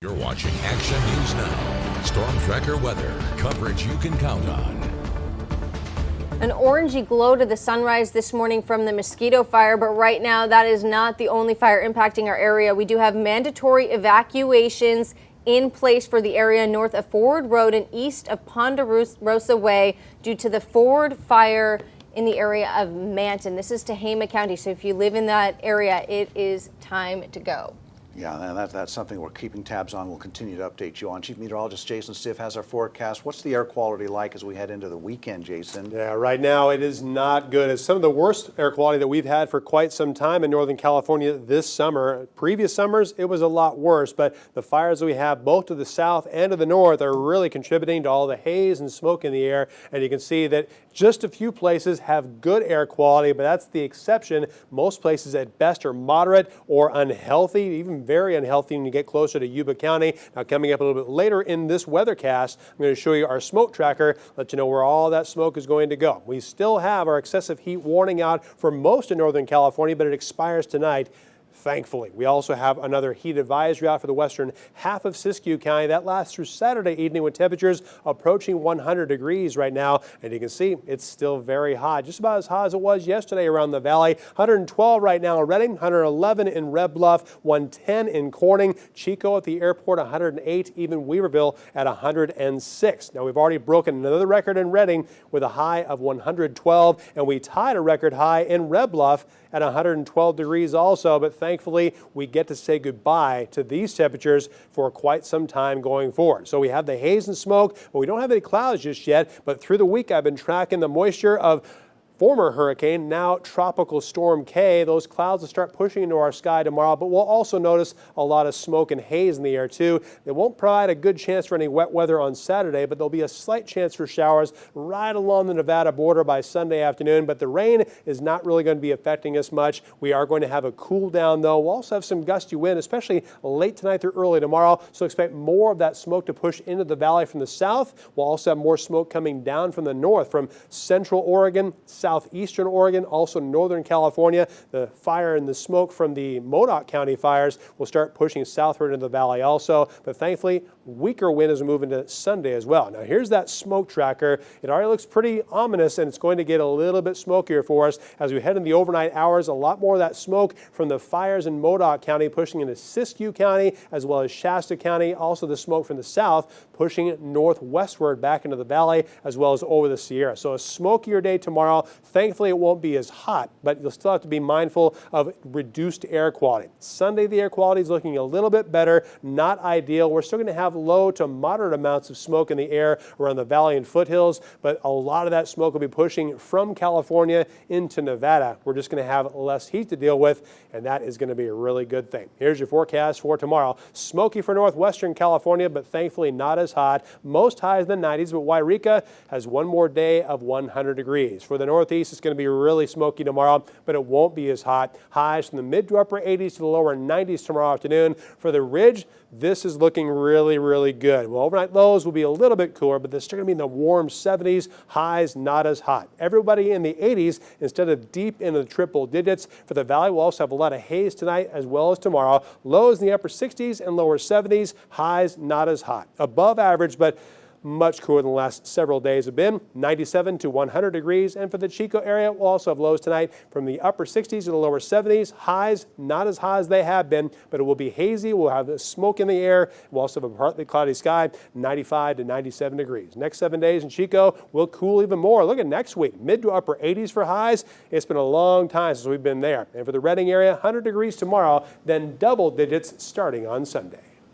You're watching Action News Now. Storm Tracker weather. Coverage you can count on. An orangey glow to the sunrise this morning from the mosquito fire, but right now that is not the only fire impacting our area. We do have mandatory evacuations in place for the area north of Forward Road and east of Ponderosa Way due to the Forward fire in the area of Manton. This is Tehama County, so if you live in that area, it is time to go. Yeah, and that's something we're keeping tabs on. We'll continue to update you on. Chief Meteorologist Jason Stiff has our forecast. What's the air quality like as we head into the weekend, Jason? Yeah, right now it is not good. It's some of the worst air quality that we've had for quite some time in Northern California this summer. Previous summers, it was a lot worse, but the fires that we have both to the south and to the north are really contributing to all the haze and smoke in the air. And you can see that just a few places have good air quality, but that's the exception. Most places at best are moderate or unhealthy, even very unhealthy when you get closer to Yuba County. Now, coming up a little bit later in this weathercast, I'm going to show you our smoke tracker, let you know where all that smoke is going to go. We still have our excessive heat warning out for most of Northern California, but it expires tonight. Thankfully, we also have another heat advisory out for the western half of Siskiyou County. That lasts through Saturday evening with temperatures approaching 100 degrees right now. And you can see it's still very hot, just about as hot as it was yesterday around the valley. 112 right now in Redding, 111 in Red Bluff, 110 in Corning, Chico at the airport, 108, even Weaverville at 106. Now, we've already broken another record in Redding with a high of 112, and we tied a record high in Red Bluff at 112 degrees also, but thankfully we get to say goodbye to these temperatures for quite some time going forward. So we have the haze and smoke, but we don't have any clouds just yet. But through the week I've been tracking the moisture of former hurricane, now Tropical Storm K. Those clouds will start pushing into our sky tomorrow, but we'll also notice a lot of smoke and haze in the air too. They won't provide a good chance for any wet weather on Saturday, but there'll be a slight chance for showers right along the Nevada border by Sunday afternoon. But the rain is not really going to be affecting us much. We are going to have a cool down though. We'll also have some gusty wind, especially late tonight through early tomorrow. So expect more of that smoke to push into the valley from the south. We'll also have more smoke coming down from the north, from central Oregon, southeastern Oregon, also northern California. The fire and the smoke from the Modoc County fires will start pushing southward into the valley also. But thankfully, weaker wind is moving to Sunday as well. Now, here's that smoke tracker. It already looks pretty ominous, and it's going to get a little bit smokier for us as we head in the overnight hours. A lot more of that smoke from the fires in Modoc County pushing into Siskiyou County as well as Shasta County. Also, the smoke from the south pushing northwestward back into the valley as well as over the Sierra. So a smokier day tomorrow. Thankfully, it won't be as hot, but you'll still have to be mindful of reduced air quality. Sunday, the air quality is looking a little bit better, not ideal. We're still going to have low to moderate amounts of smoke in the air around the valley and foothills, but a lot of that smoke will be pushing from California into Nevada. We're just going to have less heat to deal with, and that is going to be a really good thing. Here's your forecast for tomorrow. Smoky for northwestern California, but thankfully not as hot. Most highs in the 90s, but Wairika has one more day of 100 degrees. For the northeast, it's going to be really smoky tomorrow, but it won't be as hot. Highs from the mid to upper 80s to the lower 90s tomorrow afternoon. For the ridge, this is looking really, really good. Well, overnight lows will be a little bit cooler, but they're still going to be in the warm 70s. Highs not as hot. Everybody in the 80s instead of deep into the triple digits. For the valley, we'll also have a lot of haze tonight as well as tomorrow. Lows in the upper 60s and lower 70s. Highs not as hot. Above average, but much cooler than the last several days have been. 97 to 100 degrees. And for the Chico area, we'll also have lows tonight from the upper 60s to the lower 70s. Highs not as high as they have been, but it will be hazy. We'll have the smoke in the air. We'll also have a partly cloudy sky, 95 to 97 degrees. Next 7 days in Chico will cool even more. Look at next week, mid to upper 80s for highs. It's been a long time since we've been there. And for the Redding area, 100 degrees tomorrow, then double digits starting on Sunday.